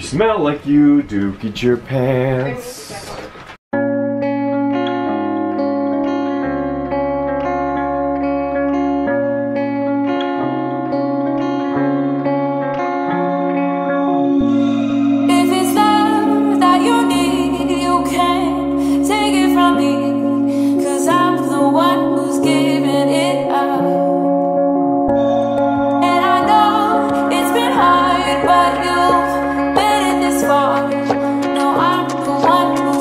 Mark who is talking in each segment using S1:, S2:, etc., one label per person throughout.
S1: smell like you do, get your pants.
S2: But you've made it this far. No, I'm the one who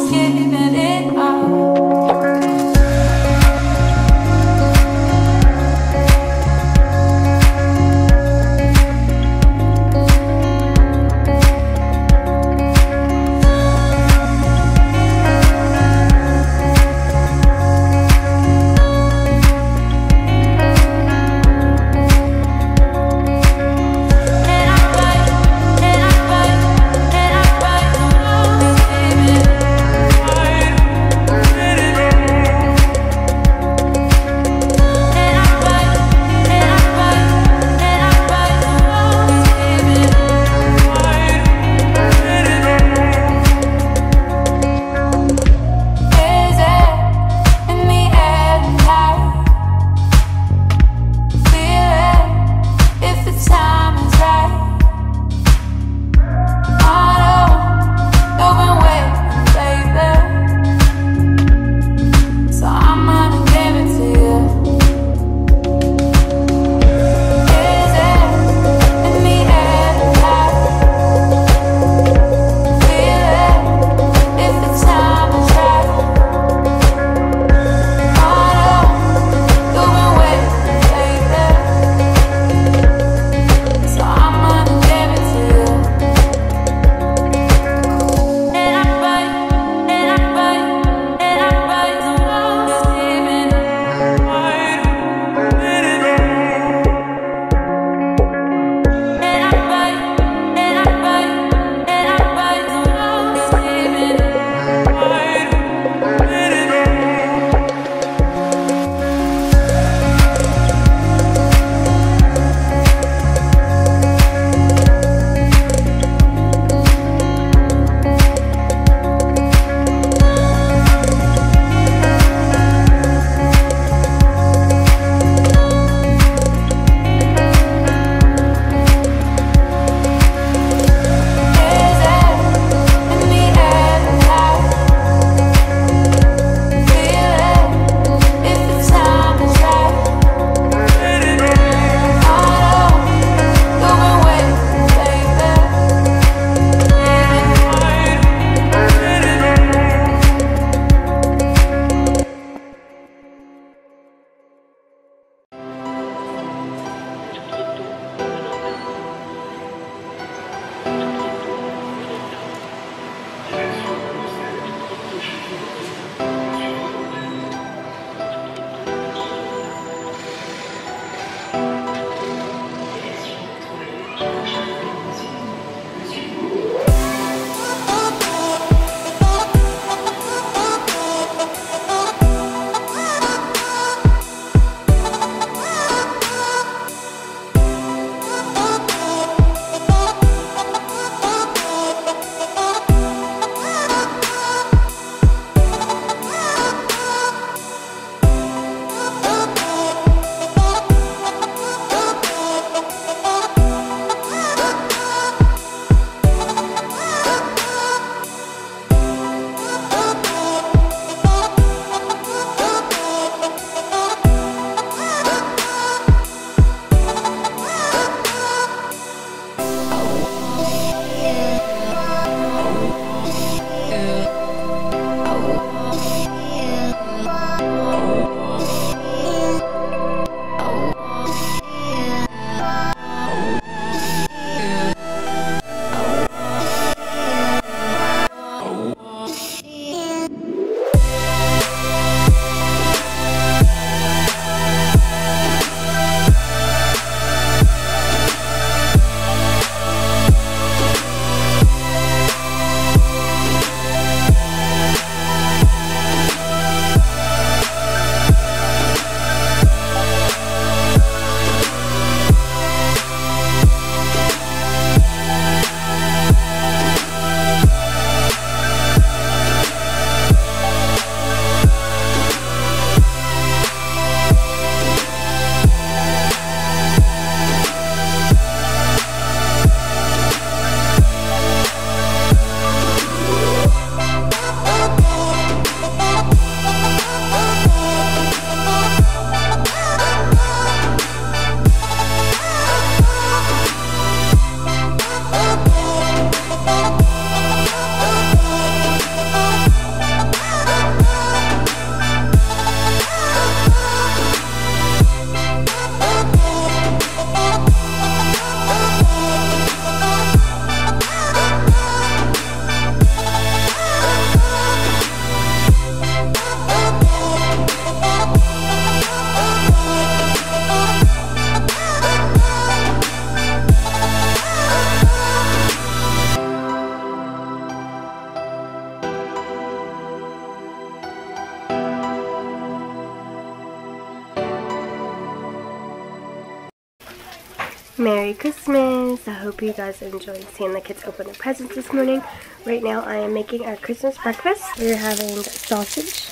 S2: Merry Christmas! I hope you guys enjoyed seeing the kids open their presents this morning. Right now I am making our Christmas breakfast. We're having sausage,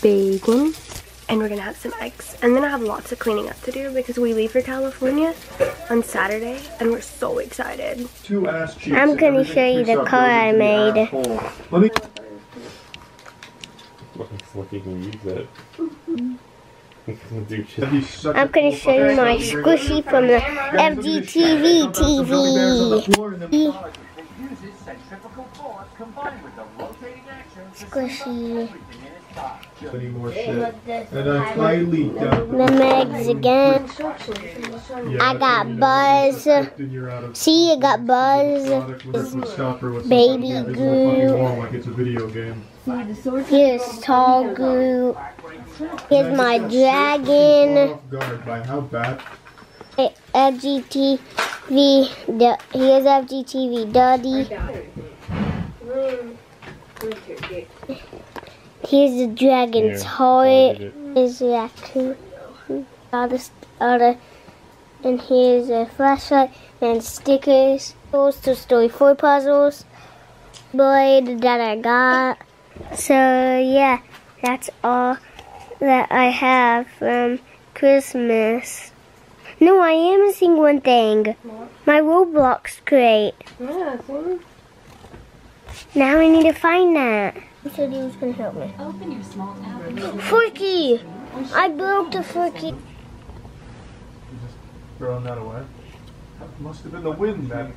S2: bacon, and we're gonna have some eggs. And then I have lots of cleaning up to do because we leave for California on Saturday and we're so excited.
S3: I'm gonna show you the car I made.
S1: Looks like you can use it.
S3: I'm gonna show you my squishy from the FGTV TV. Squishy. The Megs again. I got Buzz. See, I got Buzz. Baby Goo. Here's Tall Goo. Here's my dragon. FGTV. Here's FGTV Duddy. Here's the dragon's heart. Here's the raccoon. And here's a flashlight and stickers. Toy Story 4 puzzles. Blade that I got. So yeah, that's all that I have from Christmas. No, I am missing one thing. My Roblox crate.
S2: Yeah, see?
S3: Now I need to find that. He said he was going to help me.
S4: Open your small tab.
S3: Forky! I broke the Forky.
S5: You just throwing that away? That must have been the wind that